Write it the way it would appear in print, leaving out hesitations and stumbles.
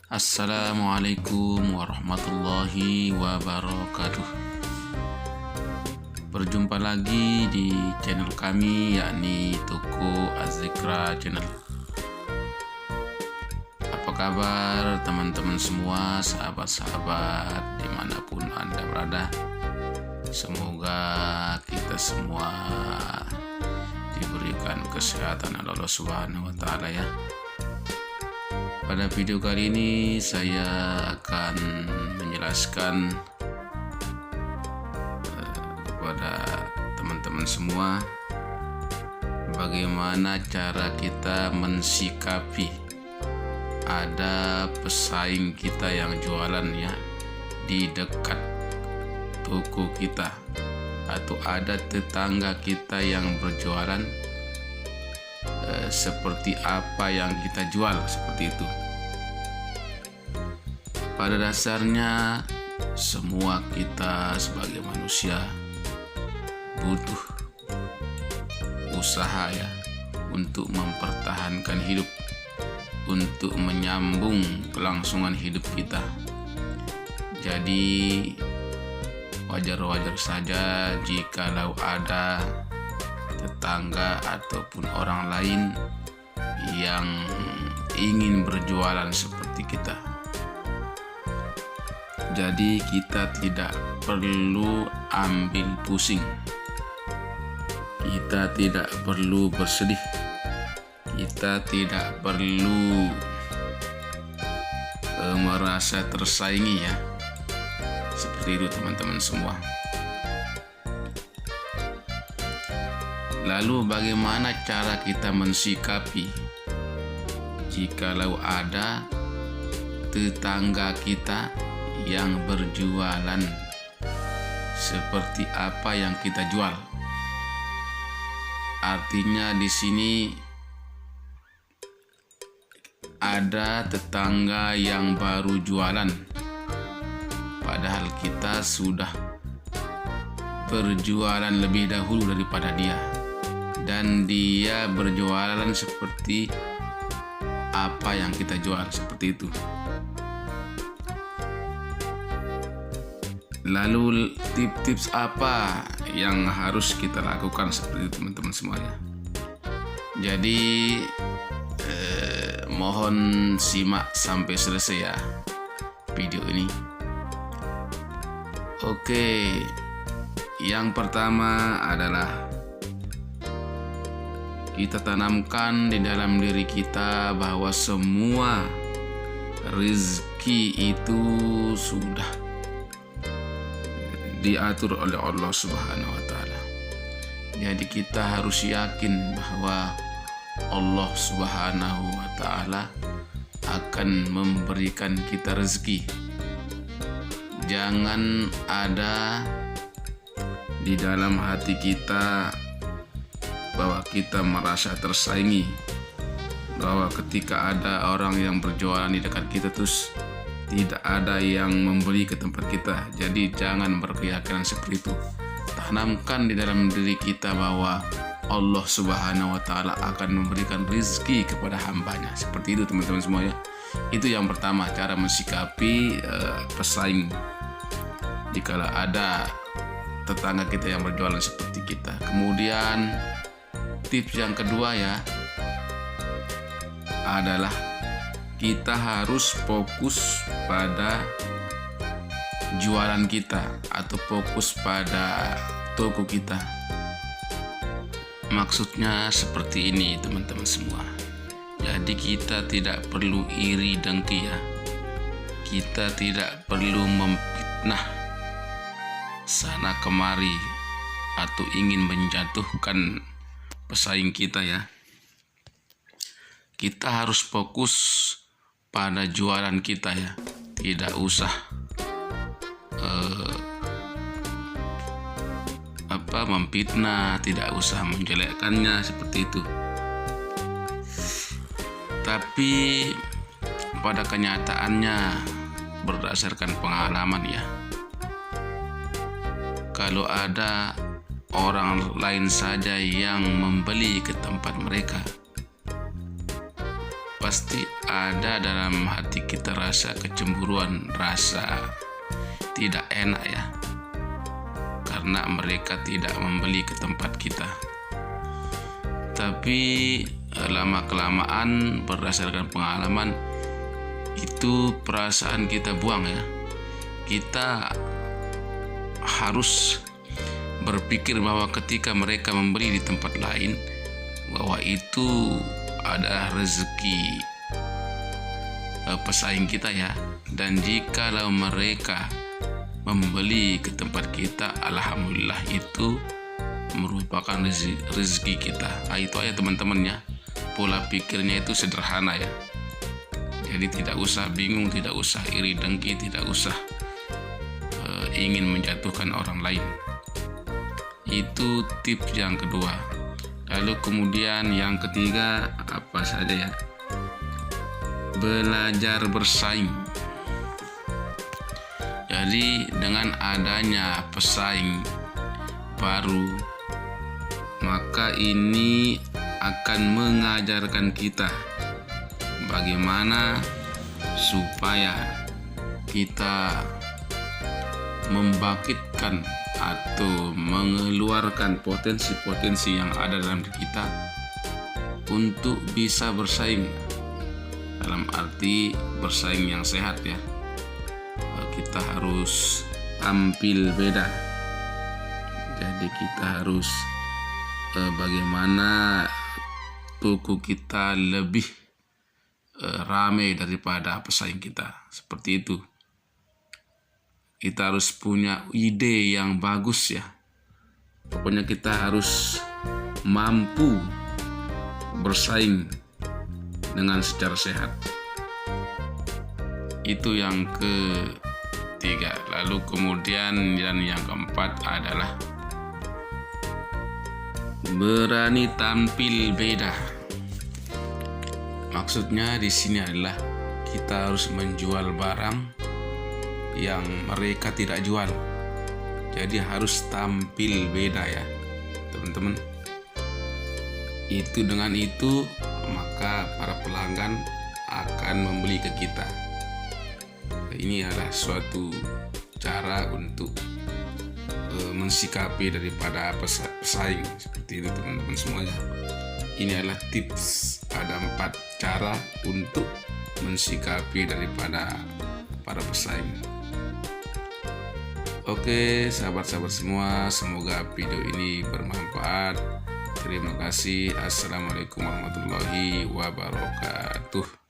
Assalamualaikum warahmatullahi wabarakatuh. Berjumpa lagi di channel kami, yakni Toko Az-Zikra Channel. Apa kabar teman-teman semua, sahabat-sahabat dimanapun Anda berada? Semoga kita semua diberikan kesehatan oleh Allah Subhanahu wa Ta'ala ya. Pada video kali ini saya akan menjelaskan kepada teman-teman semua bagaimana cara kita mensikapi ada pesaing kita yang jualan ya di dekat toko kita, atau ada tetangga kita yang berjualan seperti apa yang kita jual, seperti itu. Pada dasarnya semua kita sebagai manusia butuh usaha ya untuk mempertahankan hidup, untuk menyambung kelangsungan hidup kita. Jadi wajar-wajar saja jikalau ada tetangga ataupun orang lain yang ingin berjualan seperti kita. Jadi kita tidak perlu ambil pusing, kita tidak perlu bersedih, kita tidak perlu merasa tersaingi ya. Seperti itu teman-teman semua. Lalu bagaimana cara kita mensikapi jikalau ada tetangga kita yang berjualan seperti apa yang kita jual? Artinya di sini ada tetangga yang baru jualan, padahal kita sudah berjualan lebih dahulu daripada dia, dan dia berjualan seperti apa yang kita jual, seperti itu. Lalu tips-tips apa yang harus kita lakukan seperti itu teman-teman semuanya. Jadi mohon simak sampai selesai ya video ini. Oke, yang pertama adalah kita tanamkan di dalam diri kita bahwa semua rezeki itu sudah diatur oleh Allah Subhanahu wa Ta'ala. Jadi kita harus yakin bahwa Allah Subhanahu wa Ta'ala akan memberikan kita rezeki. Jangan ada di dalam hati kita bahwa kita merasa tersaingi, bahwa ketika ada orang yang berjualan di dekat kita terus tidak ada yang membeli ke tempat kita. Jadi jangan berkeyakinan seperti itu. Tanamkan di dalam diri kita bahwa Allah Subhanahu wa Ta'ala akan memberikan rezeki kepada hambanya. Seperti itu teman-teman semuanya. Itu yang pertama, cara mensikapi pesaing jikalau ada tetangga kita yang berjualan seperti kita. Kemudian tips yang kedua ya adalah kita harus fokus pada jualan kita atau fokus pada toko kita. Maksudnya seperti ini teman-teman semua. Jadi kita tidak perlu iri dengki ya. Kita tidak perlu memfitnah sana kemari atau ingin menjatuhkan pesaing kita ya. Kita harus fokus pada jualan kita ya, tidak usah memfitnah, tidak usah menjelekkannya seperti itu. Tapi pada kenyataannya berdasarkan pengalaman ya, kalau ada orang lain saja yang membeli ke tempat mereka, pasti ada dalam hati kita rasa kecemburuan, rasa tidak enak ya, karena mereka tidak membeli ke tempat kita. Tapi lama-kelamaan berdasarkan pengalaman itu perasaan kita buang ya. Kita harus berpikir bahwa ketika mereka membeli di tempat lain, bahwa itu adalah rezeki pesaing kita ya. Dan jikalau mereka membeli ke tempat kita, alhamdulillah itu merupakan rezeki kita. Itu aja teman-teman ya. Pola pikirnya itu sederhana ya. Jadi tidak usah bingung, tidak usah iri dengki, tidak usah ingin menjatuhkan orang lain. Itu tips yang kedua. Lalu kemudian yang ketiga apa saja ya? Belajar bersaing. Jadi dengan adanya pesaing baru, maka ini akan mengajarkan kita bagaimana supaya kita membangkitkan atau mengeluarkan potensi-potensi yang ada dalam diri kita untuk bisa bersaing, dalam arti bersaing yang sehat ya. Kita harus tampil beda. Jadi kita harus bagaimana toko kita lebih ramai daripada pesaing kita. Seperti itu. Kita harus punya ide yang bagus ya. Pokoknya kita harus mampu bersaing dengan secara sehat. Itu yang ketiga. Lalu kemudian yang keempat adalah berani tampil beda. Maksudnya di sini adalah kita harus menjual barang yang mereka tidak jual. Jadi harus tampil beda ya, teman-teman. Itu dengan itu maka para pelanggan akan membeli ke kita. Ini adalah suatu cara untuk mensikapi daripada pesaing. Seperti itu teman-teman semuanya. Ini adalah tips, ada 4 cara untuk mensikapi daripada para pesaing. Oke sahabat-sahabat semua, semoga video ini bermanfaat. Terima kasih. Assalamualaikum warahmatullahi wabarakatuh.